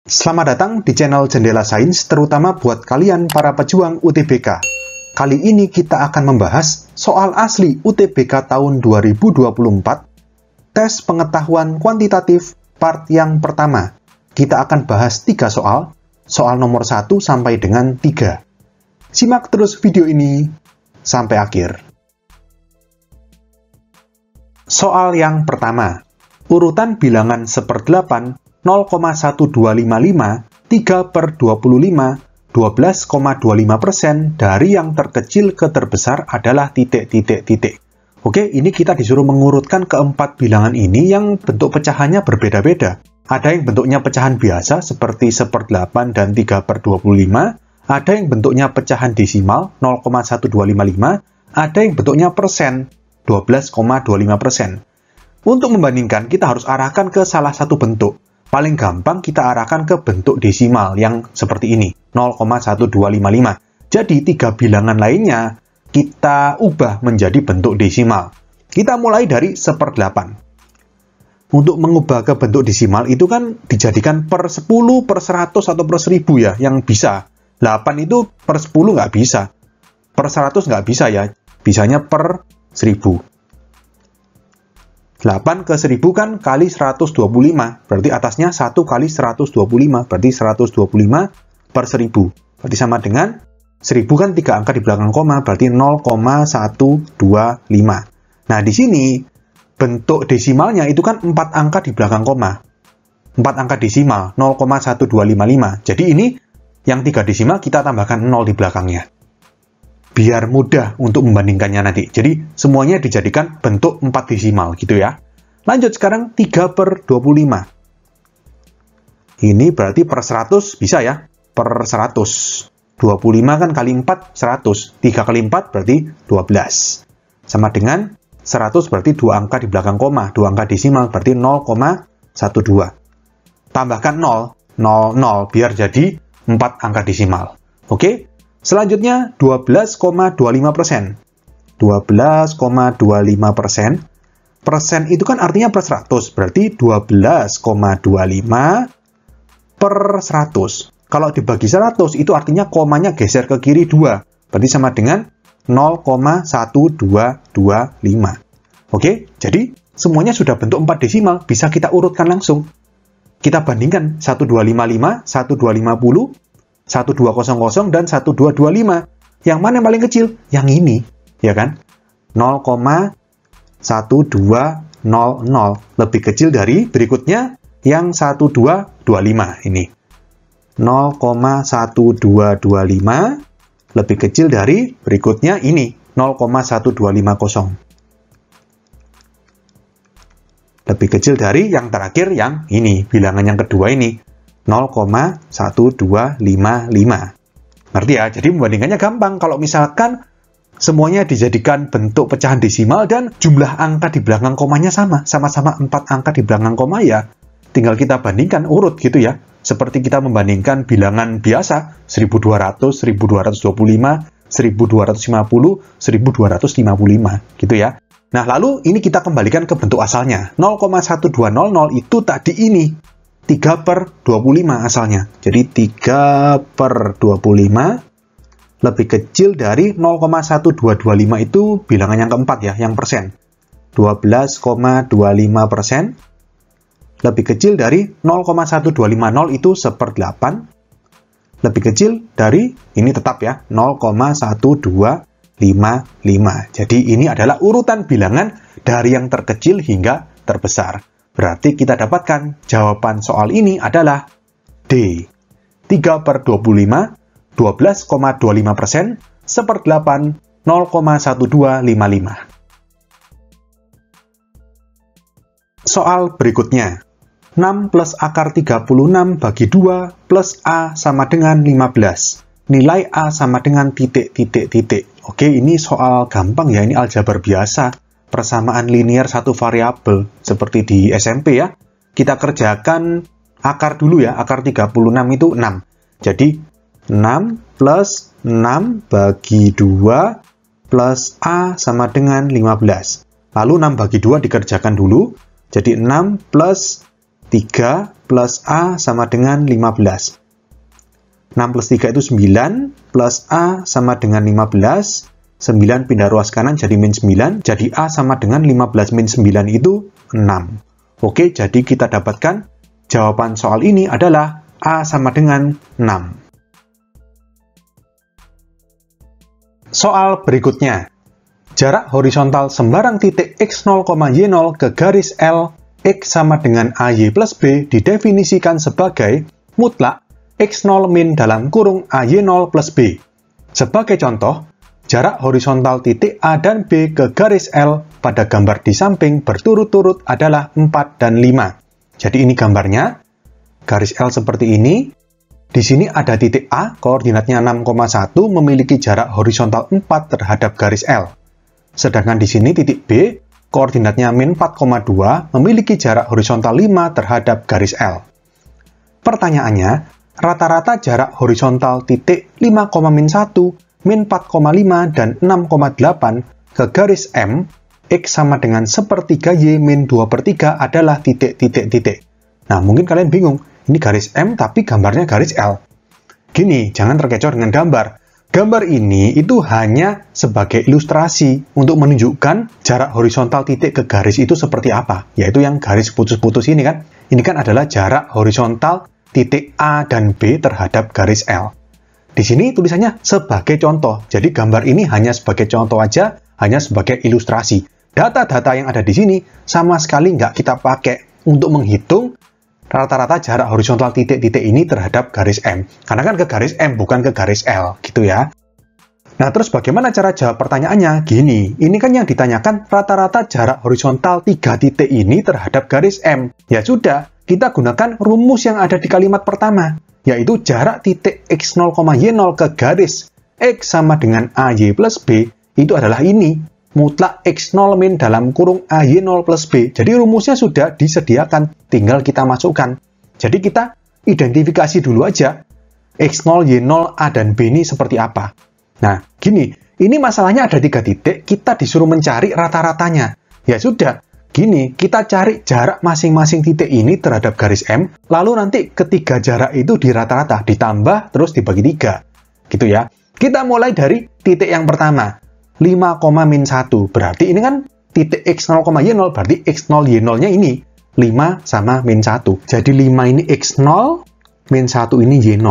Selamat datang di channel Jendela Sains, terutama buat kalian para pejuang UTBK. Kali ini kita akan membahas soal asli UTBK tahun 2024, tes pengetahuan kuantitatif part yang pertama. Kita akan bahas 3 soal nomor 1 sampai dengan 3. Simak terus video ini sampai akhir. Soal yang pertama, urutan bilangan 1/8 0,1255, 3/25, 12,25% dari yang terkecil ke terbesar adalah titik. Oke, ini kita disuruh mengurutkan keempat bilangan ini yang bentuk pecahannya berbeda-beda. Ada yang bentuknya pecahan biasa seperti 1/8 dan 3/25, ada yang bentuknya pecahan desimal 0,1255, ada yang bentuknya persen 12,25%. Untuk membandingkan, kita harus arahkan ke salah satu bentuk. Paling gampang kita arahkan ke bentuk desimal yang seperti ini, 0,1255. Jadi 3 bilangan lainnya kita ubah menjadi bentuk desimal. Kita mulai dari 1/8. Untuk mengubah ke bentuk desimal itu kan dijadikan per 10, per 100, atau per 1000 ya, yang bisa. 8 itu per 10 nggak bisa. Per 100 nggak bisa ya, bisanya per 1000. 8 ke 1000 kan kali 125, berarti atasnya 1 kali 125, berarti 125 per 1000. Berarti sama dengan 1000 kan 3 angka di belakang koma, berarti 0,125. Nah, di sini bentuk desimalnya itu kan 4 angka di belakang koma. 4 angka desimal, 0,1255. Jadi ini yang 3 desimal kita tambahkan 0 di belakangnya. Biar mudah untuk membandingkannya nanti. Jadi, semuanya dijadikan bentuk 4 desimal gitu ya. Lanjut sekarang 3/25. Ini berarti per 100 bisa ya. Per 100. 25 kan kali 4, 100. 3 kali 4 berarti 12. Sama dengan 100 berarti 2 angka di belakang koma. 2 angka desimal berarti 0,12. Tambahkan 0, 0 biar jadi 4 angka desimal. Oke? Selanjutnya 12,25%. 12,25%. Persen itu kan artinya per 100, berarti 12,25 per 100. Kalau dibagi 100 itu artinya komanya geser ke kiri 2, berarti sama dengan 0,1225. Oke, jadi semuanya sudah bentuk 4 desimal, bisa kita urutkan langsung. Kita bandingkan 1255, 1250, 1200 dan 1225. Yang mana yang paling kecil? Yang ini, ya kan? 0,1200 lebih kecil dari berikutnya yang 1225 ini. 0,1225 lebih kecil dari berikutnya ini, 0,1250. Lebih kecil dari yang terakhir yang ini, bilangan yang kedua ini. 0,1255. Ngerti ya? Jadi membandingkannya gampang. Kalau misalkan semuanya dijadikan bentuk pecahan desimal dan jumlah angka di belakang komanya sama-sama 4 angka di belakang koma ya, tinggal kita bandingkan urut gitu ya. Seperti kita membandingkan bilangan biasa, 1200, 1225, 1250, 1255 gitu ya. Nah, lalu ini kita kembalikan ke bentuk asalnya. 0,1200 itu tadi ini. 3/25 asalnya. Jadi 3/25 lebih kecil dari 0,1225 itu bilangan yang keempat ya, yang persen. 12,25% lebih kecil dari 0,1250 itu 1/8. Lebih kecil dari, ini tetap ya, 0,1255. Jadi ini adalah urutan bilangan dari yang terkecil hingga terbesar. Berarti kita dapatkan jawaban soal ini adalah D. 3/25, 12,25%, 1/8, 0,1255. Soal berikutnya. 6 plus akar 36 bagi 2 plus A sama dengan 15. Nilai A sama dengan titik. Oke, ini soal gampang ya, ini aljabar biasa. Persamaan linear satu variabel seperti di SMP ya. Kita kerjakan akar dulu ya. Akar 36 itu 6. Jadi 6 plus 6 bagi 2 plus A sama dengan 15. Lalu 6 bagi 2 dikerjakan dulu. Jadi 6 plus 3 plus A sama dengan 15. 6 plus 3 itu 9, plus A sama dengan 15. 9 pindah ruas kanan jadi min 9, jadi A sama dengan 15 min 9 itu 6. Oke, jadi kita dapatkan jawaban soal ini adalah A sama dengan 6. Soal berikutnya. Jarak horizontal sembarang titik x0, y0 ke garis L, x sama dengan AY plus B didefinisikan sebagai mutlak x0 min dalam kurung AY0 plus B. Sebagai contoh, jarak horizontal titik A dan B ke garis L pada gambar di samping berturut-turut adalah 4 dan 5. Jadi ini gambarnya, garis L seperti ini. Di sini ada titik A, koordinatnya 6,1, memiliki jarak horizontal 4 terhadap garis L. Sedangkan di sini titik B, koordinatnya min 4,2, memiliki jarak horizontal 5 terhadap garis L. Pertanyaannya, rata-rata jarak horizontal titik 5,-1, min 4,5, dan 6,8 ke garis M, X sama dengan sepertiga Y min 2/3 adalah titik-titik-titik. Nah, mungkin kalian bingung, ini garis M tapi gambarnya garis L. Gini, jangan terkecoh dengan gambar. Gambar ini itu hanya sebagai ilustrasi untuk menunjukkan jarak horizontal titik ke garis itu seperti apa. Yaitu yang garis putus-putus ini kan. Ini kan adalah jarak horizontal titik A dan B terhadap garis L. Di sini tulisannya sebagai contoh. Jadi gambar ini hanya sebagai contoh aja, hanya sebagai ilustrasi. Data-data yang ada di sini sama sekali nggak kita pakai untuk menghitung rata-rata jarak horizontal titik-titik ini terhadap garis M. Karena kan ke garis M, bukan ke garis L, gitu ya. Nah, terus bagaimana cara jawab pertanyaannya? Gini, ini kan yang ditanyakan rata-rata jarak horizontal 3 titik ini terhadap garis M. Ya sudah, kita gunakan rumus yang ada di kalimat pertama, yaitu jarak titik x0, y0 ke garis X sama dengan AY plus B, itu adalah ini. Mutlak x0 min dalam kurung AY0 plus B. Jadi rumusnya sudah disediakan, tinggal kita masukkan. Jadi kita identifikasi dulu aja x0, y0, A dan B ini seperti apa. Nah, gini, ini masalahnya ada 3 titik, kita disuruh mencari rata-ratanya. Ya sudah, gini, kita cari jarak masing-masing titik ini terhadap garis M, lalu nanti ketiga jarak itu dirata-rata, ditambah, terus dibagi 3. Gitu ya. Kita mulai dari titik yang pertama. 5,-1, berarti ini kan titik x0, y0, berarti x0, y0-nya ini 5 sama min 1. Jadi 5 ini x0, min 1 ini y0.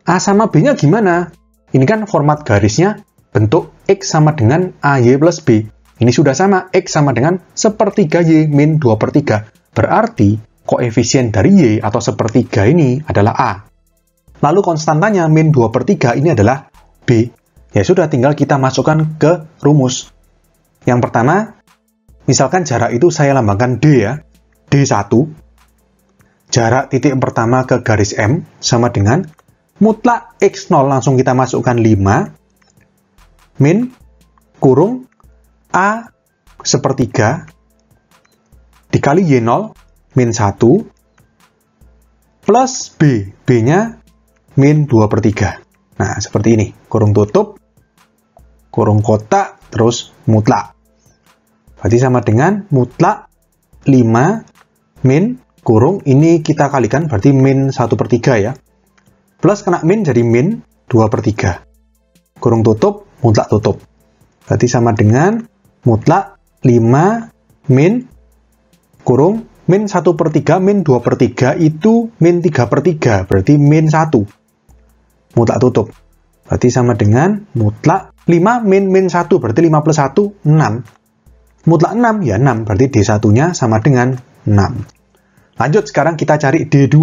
A sama B-nya gimana? Ini kan format garisnya bentuk x sama dengan AY plus B. Ini sudah sama, x sama dengan sepertiga y min 2/3. Berarti koefisien dari y atau sepertiga ini adalah A. Lalu konstantanya min 2/3 ini adalah B. Ya sudah, tinggal kita masukkan ke rumus. Yang pertama, misalkan jarak itu saya lambangkan D ya, D1. Jarak titik pertama ke garis M sama dengan mutlak x0, langsung kita masukkan 5, min, kurung, A sepertiga, dikali Y0, min 1, plus B, B-nya min 2/3. Nah, seperti ini, kurung tutup, kurung kotak, terus mutlak. Berarti sama dengan mutlak 5 min kurung, ini kita kalikan, berarti min 1/3 ya. Plus kena min jadi min 2/3. Kurung tutup, mutlak tutup. Berarti sama dengan mutlak 5 min kurung, min 1/3, min 2/3 itu min 3/3, berarti min 1. Mutlak tutup. Berarti sama dengan mutlak 5 min 1, berarti 5 plus 1, 6. Mutlak 6, ya 6, berarti D1-nya sama dengan 6. Lanjut, sekarang kita cari D2.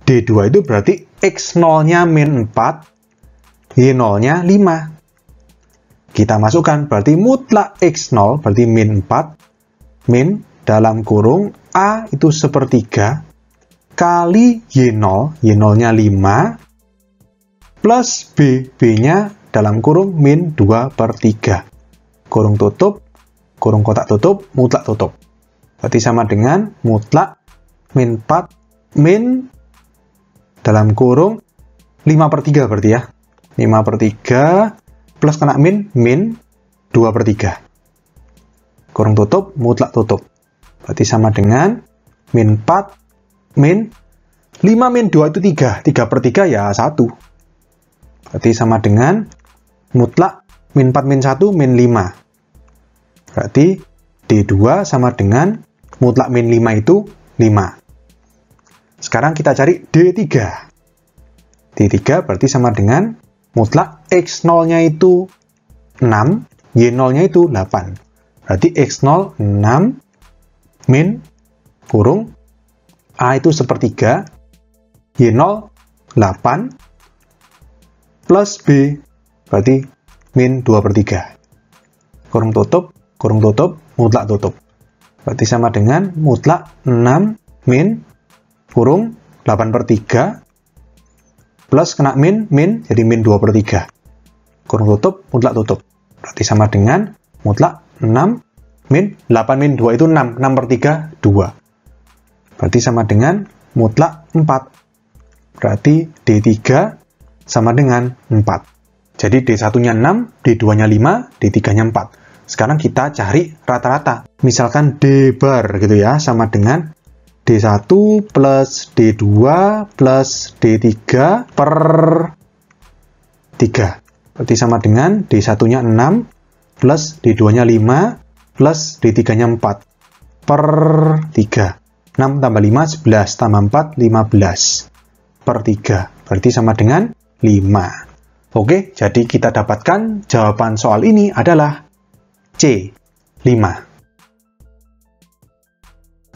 D2 itu berarti X0-nya min 4, Y0-nya 5. Kita masukkan, berarti mutlak X0, berarti min 4, min dalam kurung A itu sepertiga, kali Y0, Y0-nya 5, plus B, B-nya dalam kurung min 2/3. Kurung tutup, kurung kotak tutup, mutlak tutup. Berarti sama dengan mutlak min 4, min dalam kurung 5/3 berarti ya. 5/3 plus kena min, min 2/3. Kurung tutup, mutlak tutup. Berarti sama dengan min 4, min 5 min 2 itu 3. 3 per 3 ya 1. Berarti sama dengan mutlak min 4 min 1 min 5. Berarti D2 sama dengan mutlak min 5 itu 5. Sekarang kita cari D3. D3 berarti sama dengan mutlak X0-nya itu 6, Y0-nya itu 8. Berarti X0 6 min kurung A itu sepertiga, Y0 8 plus B berarti min 2 per 3. Kurung tutup, mutlak tutup. Berarti sama dengan mutlak 6 min kurung 8 per 3 plus kena min, jadi min 2 per 3. Kurung tutup, mutlak tutup. Berarti sama dengan mutlak 6 min 8 min 2 itu 6. 6 per 3, 2. Berarti sama dengan mutlak 4. Berarti D3 sama dengan 4. Jadi D1-nya 6, D2-nya 5, D3-nya 4. Sekarang kita cari rata-rata. Misalkan D bar gitu ya, sama dengan D1 plus D2 plus D3 per 3. Berarti sama dengan D1-nya 6 plus D2-nya 5 plus D3-nya 4 per 3. 6 tambah 5, 11 tambah 4, 15 per 3. Berarti sama dengan 5. Oke, jadi kita dapatkan jawaban soal ini adalah C, 5.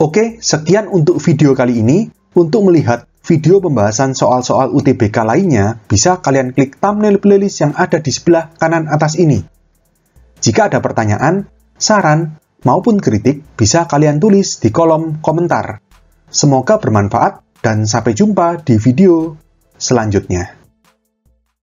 Oke, sekian untuk video kali ini. Untuk melihat video pembahasan soal-soal UTBK lainnya, bisa kalian klik thumbnail playlist yang ada di sebelah kanan atas ini. Jika ada pertanyaan, saran, maupun kritik, bisa kalian tulis di kolom komentar. Semoga bermanfaat dan sampai jumpa di video selanjutnya.